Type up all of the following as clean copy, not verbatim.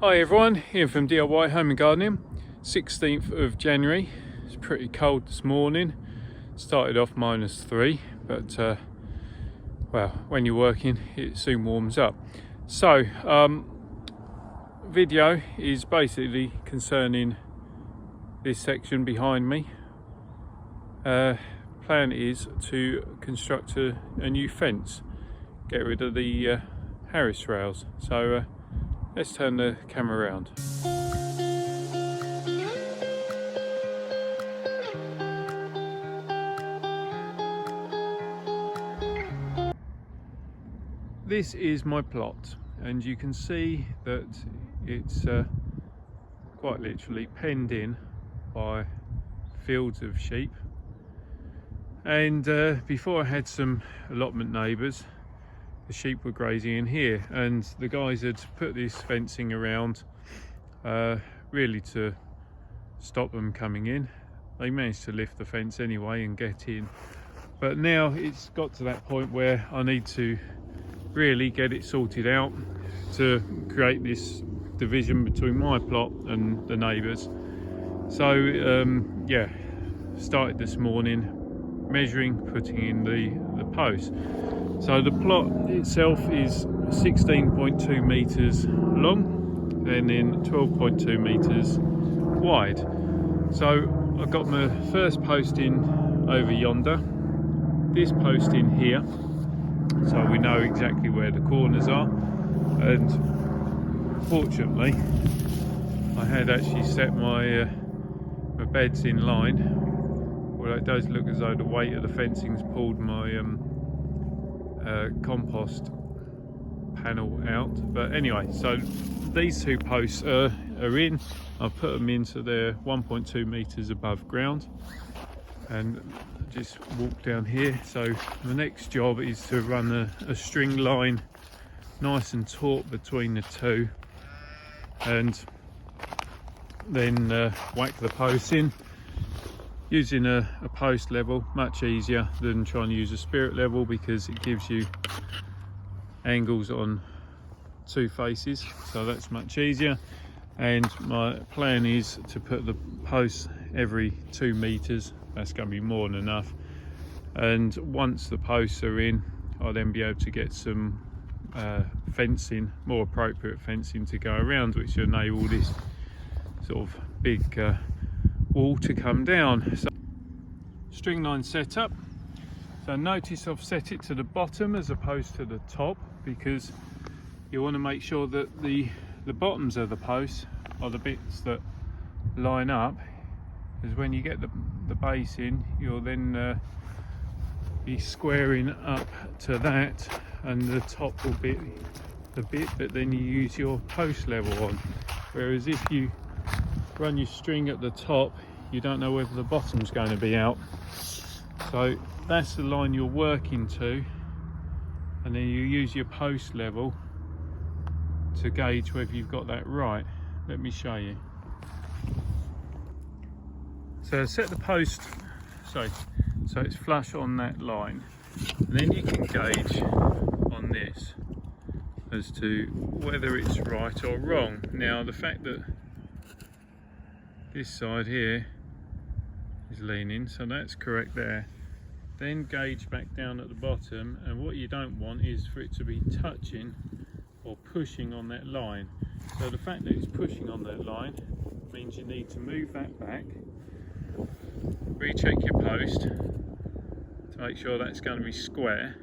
Hi everyone, Ian from DIY Home and Gardening. 16th of January. It's pretty cold this morning. Started off -3, but well, when you're working it soon warms up. So video is basically concerning this section behind me. Plan is to construct a new fence, get rid of the Harris rails. So let's turn the camera around. This is my plot, and you can see that it's quite literally penned in by fields of sheep. And before I had some allotment neighbours, the sheep were grazing in here, and the guys had put this fencing around really to stop them coming in. They managed to lift the fence anyway and get in, but now it's got to that point where I need to really get it sorted out to create this division between my plot and the neighbours. So yeah, started this morning measuring, putting in the post. So the plot itself is 16.2 metres long and then 12.2 metres wide. So I've got my first post in over yonder, this post in here, so we know exactly where the corners are. And fortunately I had actually set my my beds in line. Well, it does look as though the weight of the fencing's pulled my compost panel out, but anyway, so these two posts are in. I've put them in so they're 1.2 metres above ground, and just walk down here. So the next job is to run a string line nice and taut between the two, and then whack the posts in using a post level. Much easier than trying to use a spirit level, because it gives you angles on two faces, so that's much easier. And my plan is to put the posts every 2 metres. That's going to be more than enough. And once the posts are in, I'll then be able to get some fencing, more appropriate fencing to go around, which will enable this sort of big wall to come down. So string line set up. So notice I've set it to the bottom as opposed to the top, because you want to make sure that the bottoms of the posts are the bits that line up, because when you get the base in, you'll then be squaring up to that, and the top will be the bit that then you use your post level on. Whereas if you run your string at the top, you don't know whether the bottom's going to be out. So that's the line you're working to, and then you use your post level to gauge whether you've got that right. Let me show you. So set the post so it's flush on that line, and then you can gauge on this as to whether it's right or wrong. Now the fact that this side here is leaning, so that's correct there. Then gauge back down at the bottom, and what you don't want is for it to be touching or pushing on that line. So the fact that it's pushing on that line means you need to move that back, recheck your post to make sure that's going to be square,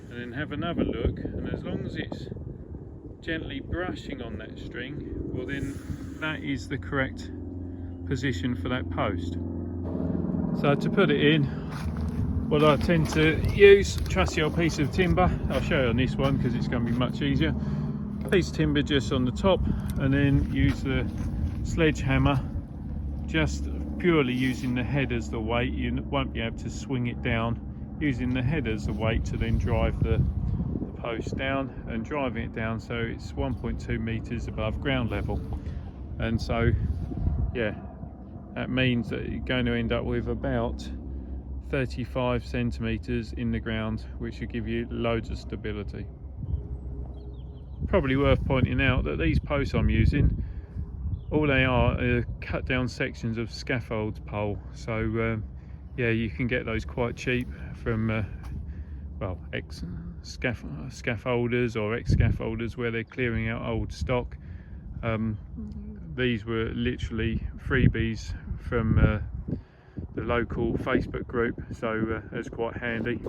and then have another look, and as long as it's gently brushing on that string, well then that is the correct position for that post. So to put it in, what I tend to use, trusty old piece of timber. I'll show you on this one because it's going to be much easier. Piece of timber just on the top, and then use the sledgehammer, just purely using the head as the weight. You won't be able to swing it down. Using the head as the weight to then drive the post down, and driving it down so it's 1.2 metres above ground level. And so yeah, that means that you're going to end up with about 35 centimetres in the ground, which will give you loads of stability. probably worth pointing out that these posts I'm using, all they are cut down sections of scaffold pole. So yeah, you can get those quite cheap from well, scaffolders or ex-scaffolders where they're clearing out old stock. These were literally freebies from the local Facebook group, so it's quite handy.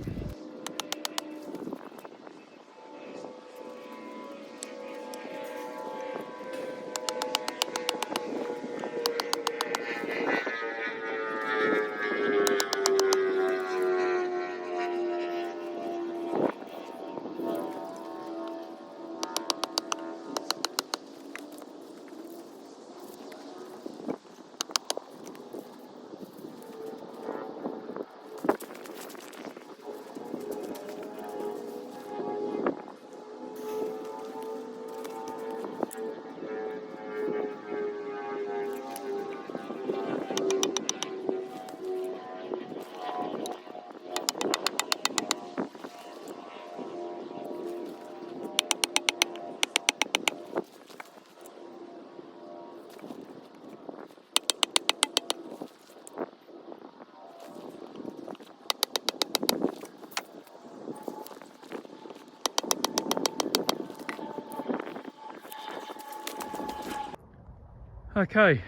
Okay,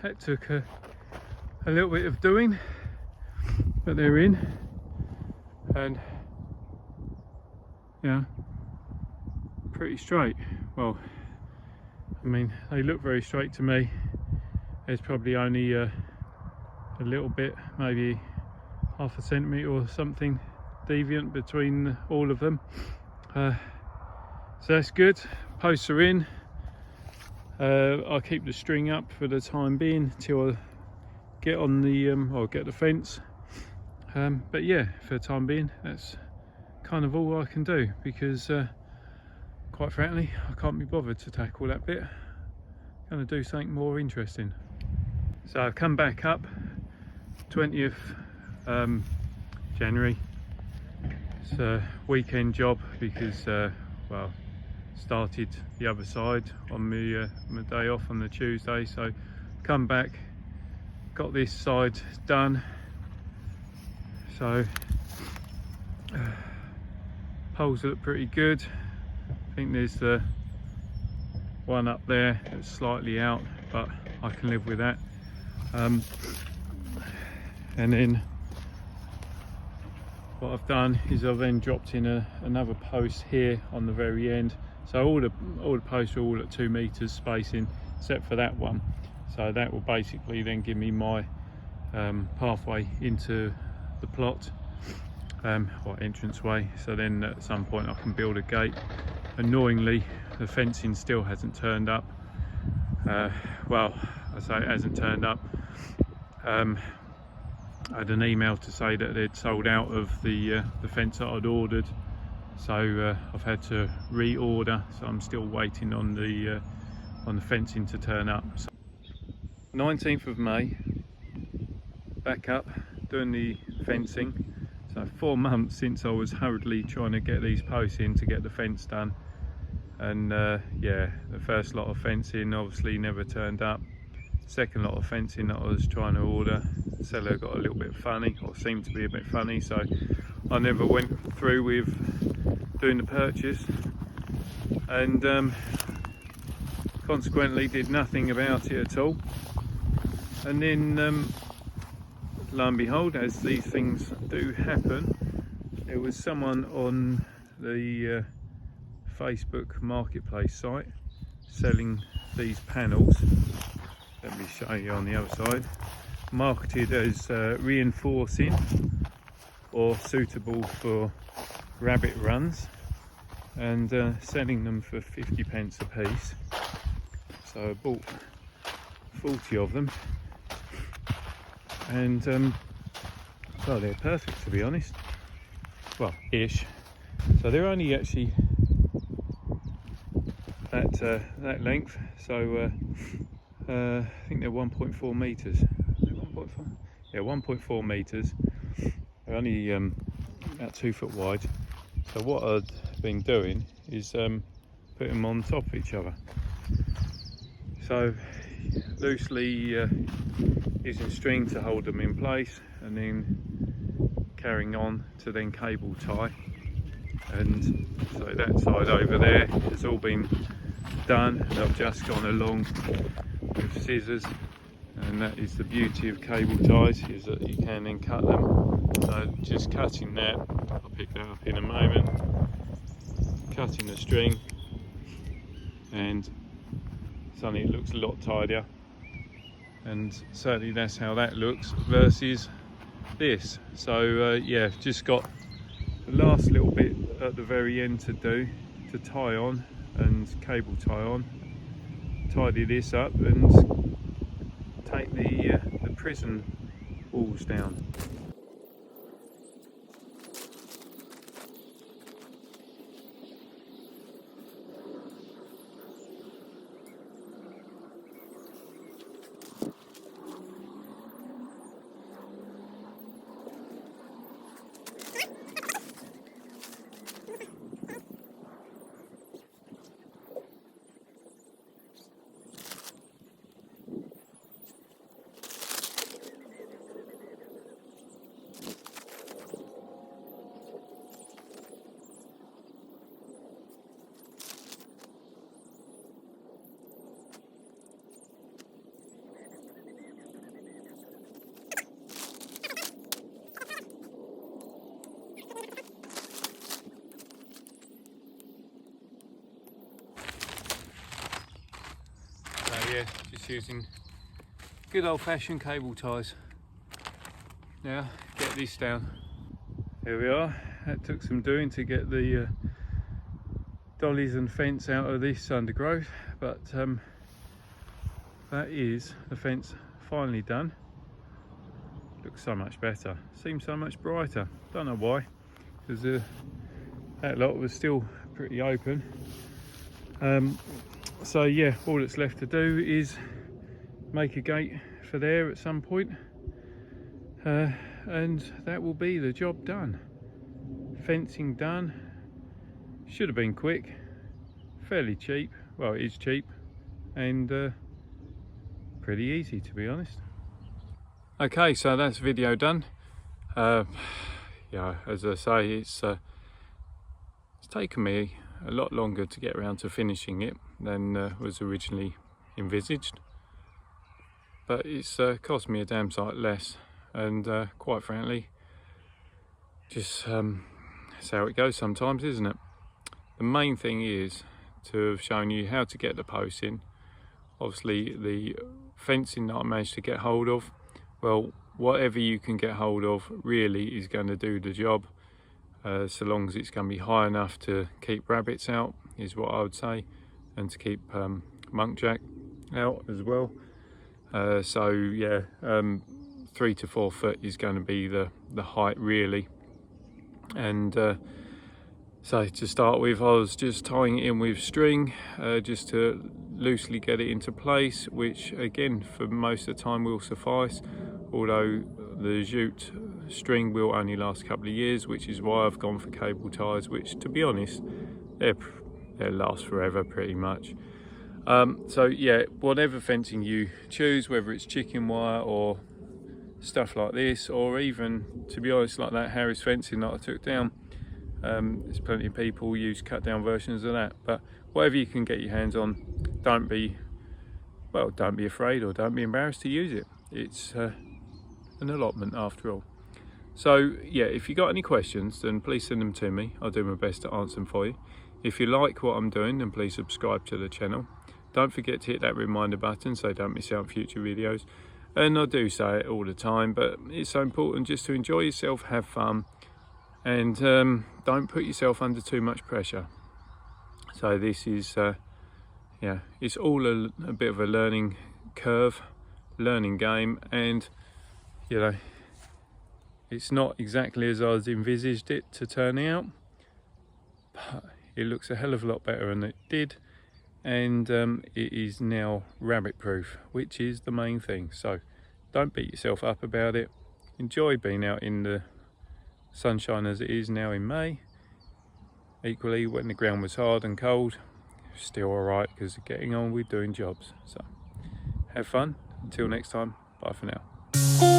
that took a little bit of doing, but they're in, and yeah, pretty straight. Well, I mean, they look very straight to me. There's probably only a little bit, maybe half a centimetre or something deviant between all of them. So that's good. Posts are in. I'll keep the string up for the time being till I get on the or get the fence. But yeah, for the time being, that's kind of all I can do, because quite frankly, I can't be bothered to tackle that bit. I'm going to do something more interesting. So I've come back up 20th January. It's a weekend job because well, started the other side on my day off on the Tuesday, so come back, got this side done. So poles look pretty good. I think there's the one up there that's slightly out, but I can live with that. And then what I've done is I've then dropped in another post here on the very end. So all the posts are all at 2 meters spacing, except for that one. So that will basically then give me my pathway into the plot, or entranceway. So then at some point I can build a gate. Annoyingly, the fencing still hasn't turned up. Well, I say it hasn't turned up. I had an email to say that they'd sold out of the fence that I'd ordered. So I've had to reorder, so I'm still waiting on the fencing to turn up. So 19th of May, back up doing the fencing. So 4 months since I was hurriedly trying to get these posts in to get the fence done, and yeah, the first lot of fencing obviously never turned up. Second lot of fencing that I was trying to order, the seller got a little bit funny, or seemed to be a bit funny, so I never went through with doing the purchase, and consequently did nothing about it at all. And then lo and behold, as these things do happen, there was someone on the Facebook marketplace site selling these panels. Let me show you on the other side. Marketed as reinforcing or suitable for rabbit runs, and selling them for 50p a piece. So I bought 40 of them, and well, they're perfect, to be honest. Well, ish. So they're only actually that length. So I think they're 1.4 meters. 1.4? Yeah, 1.4 meters. They're only about 2 foot wide. So what I've been doing is put them on top of each other. So loosely using string to hold them in place, and then carrying on to then cable tie. And so that side over there has all been done, and I've just gone along with scissors. And that is the beauty of cable ties, is that you can then cut them. So just cutting that, I'll pick that up in a moment, cutting the string, and suddenly it looks a lot tidier. And certainly that's how that looks versus this. So yeah, just got the last little bit at the very end to do, to tie on and cable tie on, tidy this up and take the prison walls down. Yeah, just using good old-fashioned cable ties. Now get this down. Here we are. That took some doing to get the dollies and fence out of this undergrowth, but that is the fence finally done. Looks so much better, seems so much brighter. Don't know why, because that lot was still pretty open. So yeah, all that's left to do is make a gate for there at some point, and that will be the job done. Fencing done. Should have been quick, fairly cheap. Well, it is cheap, and pretty easy, to be honest. Okay, so that's video done. Yeah, as I say, it's taken me a lot longer to get around to finishing it than was originally envisaged, but it's cost me a damn sight less, and quite frankly, just that's how it goes sometimes, isn't it? The main thing is to have shown you how to get the posts in. Obviously the fencing that I managed to get hold of, well, whatever you can get hold of really is going to do the job, so long as it's going to be high enough to keep rabbits out, is what I would say, and to keep munkjack out as well. So yeah, 3 to 4 foot is going to be the height really. And so to start with, I was just tying it in with string, just to loosely get it into place, which again for most of the time will suffice, although the jute string will only last a couple of years, which is why I've gone for cable ties, which to be honest they'll last forever pretty much. So yeah, whatever fencing you choose, whether it's chicken wire or stuff like this, or even, to be honest, like that Harris fencing that I took down, there's plenty of people use cut down versions of that, but whatever you can get your hands on, don't be afraid or don't be embarrassed to use it. It's an allotment after all. So yeah, if you got any questions, then please send them to me. I'll do my best to answer them for you. If you like what I'm doing, then please subscribe to the channel. Don't forget to hit that reminder button so don't miss out on future videos. And I do say it all the time, but it's so important just to enjoy yourself, have fun, and don't put yourself under too much pressure. So this is yeah, it's all a bit of a learning curve, learning game, and you know, it's not exactly as I was envisaged it to turn out, but it looks a hell of a lot better than it did, and it is now rabbit proof, which is the main thing. So don't beat yourself up about it. Enjoy being out in the sunshine as it is now in May. Equally, when the ground was hard and cold, still alright because getting on with doing jobs. So have fun. Until next time, bye for now.